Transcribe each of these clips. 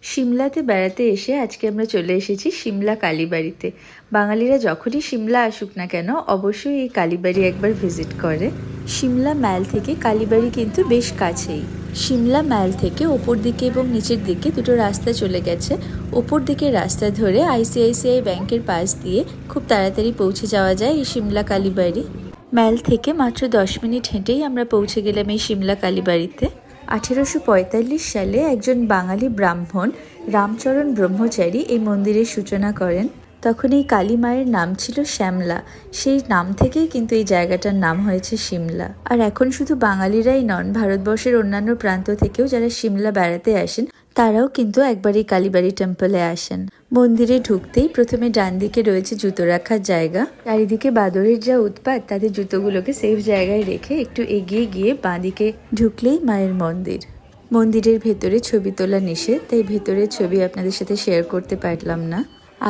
সিমলাতে বেড়াতে এসে আজকে আমরা চলে এসেছি সিমলা কালীবাড়িতে। বাঙালিরা যখনই সিমলা আসুক না কেন অবশ্যই এই কালীবাড়ি একবার ভিজিট করে। সিমলা ম্যাল থেকে কালীবাড়ি কিন্তু বেশ কাছেই। সিমলা ম্যাল থেকে ওপর দিকে এবং নিচের দিকে দুটো রাস্তা চলে গেছে। ওপর দিকে রাস্তা ধরে আইসিআইসিআই ব্যাংকের পাশ দিয়ে খুব তাড়াতাড়ি পৌঁছে যাওয়া যায় এই সিমলা কালীবাড়ি। ম্যাল থেকে মাত্র 10 মিনিট হেঁটেই আমরা পৌঁছে গেলাম এই সিমলা কালীবাড়িতে। 1845 সালে একজন বাঙালি ব্রাহ্মণ রামচরণ ব্রহ্মচারী এই মন্দিরের সূচনা করেন। তখন এই কালী মায়ের নাম ছিল শ্যামলা। সেই নাম থেকেই কিন্তু এই জায়গাটার নাম হয়েছে সিমলা। আর এখন শুধু বাঙালিরাই নন, ভারতবর্ষের অন্যান্য প্রান্ত থেকেও যারা সিমলা বেড়াতে আসেন তারাও কিন্তু একবার এই কালীবাড়ি টেম্পলে আসেন। মন্দিরে ঢুকতেই প্রথমে ডান দিকে রয়েছে জুতো রাখার জায়গা। চারিদিকে বাদরের যা উৎপাত, তাদের জুতোগুলোকে সেফ জায়গায় রেখে একটু এগিয়ে গিয়ে বাঁ দিকে ঢুকলেই মায়ের মন্দির। মন্দিরের ভেতরে ছবি তোলা নিষেধ, তাই ভেতরের ছবি আপনাদের সাথে শেয়ার করতে পারলাম না।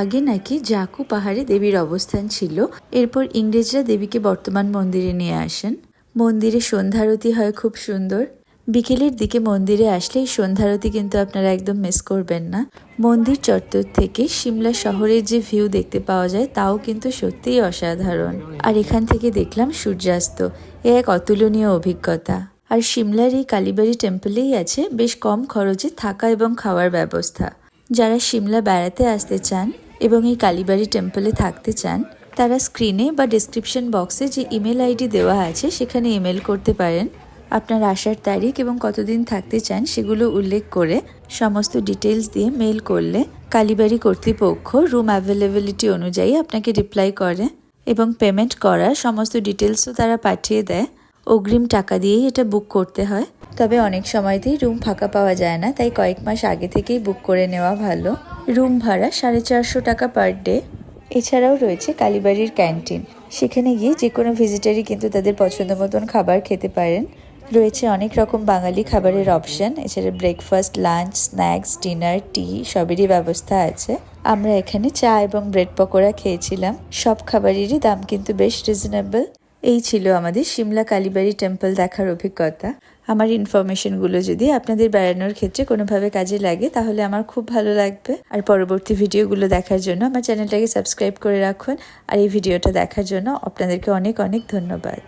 আগে নাকি জাকু পাহাড়ে দেবীর অবস্থান ছিল, এরপর ইংরেজরা দেবীকে বর্তমান মন্দিরে নিয়ে আসেন। মন্দিরে সন্ধ্যারতি হয় খুব সুন্দর। বিকেলের দিকে মন্দিরে আসলে এই সন্ধ্যারতি কিন্তু আপনারা একদম মিস করবেন না। মন্দির চত্বর থেকে সিমলা শহরের যে ভিউ দেখতে পাওয়া যায় তাও কিন্তু সত্যিই অসাধারণ। আর এখান থেকে দেখলাম সূর্যাস্ত, এ এক অতুলনীয় অভিজ্ঞতা। আর সিমলার এই কালীবাড়ি টেম্পলেই আছে বেশ কম খরচে থাকা এবং খাওয়ার ব্যবস্থা। যারা সিমলা বেড়াতে আসতে চান এবং এই কালীবাড়ি টেম্পলে থাকতে চান তারা স্ক্রিনে বা ডেসক্রিপশন বক্সে যে ইমেল আইডি দেওয়া আছে সেখানে ইমেল করতে পারেন। আপনার আসার তারিখ এবং কতদিন থাকতে চান সেগুলো উল্লেখ করে সমস্ত ডিটেলস দিয়ে মেল করলে কালীবাড়ি কর্তৃপক্ষ রুম অ্যাভেলেবিলিটি অনুযায়ী আপনাকে রিপ্লাই করে এবং পেমেন্ট করার সমস্ত ডিটেলসও তারা পাঠিয়ে দেয়। অগ্রিম টাকা দিয়েই এটা বুক করতে হয়, তবে অনেক সময়তেই রুম ফাঁকা পাওয়া যায় না, তাই কয়েক মাস আগে থেকেই বুক করে নেওয়া ভালো। রুম ভাড়া 450 টাকা পার ডে। এছাড়াও রয়েছে কালীবাড়ির ক্যান্টিন, সেখানে গিয়ে যে কোনো ভিজিটারই কিন্তু তাদের পছন্দ মতন খাবার খেতে পারেন। রয়েছে অনেক রকম বাঙালি খাবারের অপশন, এছাড়া ব্রেকফাস্ট, লাঞ্চ, স্ন্যাক্স, ডিনার, টি সবেরই ব্যবস্থা আছে। আমরা এখানে চা এবং ব্রেড পকোড়া খেয়েছিলাম। সব খাবারেরই দাম কিন্তু বেশ রিজনেবল। এই ছিল আমাদের সিমলা কালীবাড়ি টেম্পল দেখার অভিজ্ঞতা। আমার ইনফরমেশনগুলো যদি আপনাদের বেড়ানোর ক্ষেত্রে কোনোভাবে কাজে লাগে তাহলে আমার খুব ভালো লাগবে। আর পরবর্তী ভিডিওগুলো দেখার জন্য আমার চ্যানেলটাকে সাবস্ক্রাইব করে রাখুন। আর এই ভিডিওটা দেখার জন্য আপনাদেরকে অনেক অনেক ধন্যবাদ।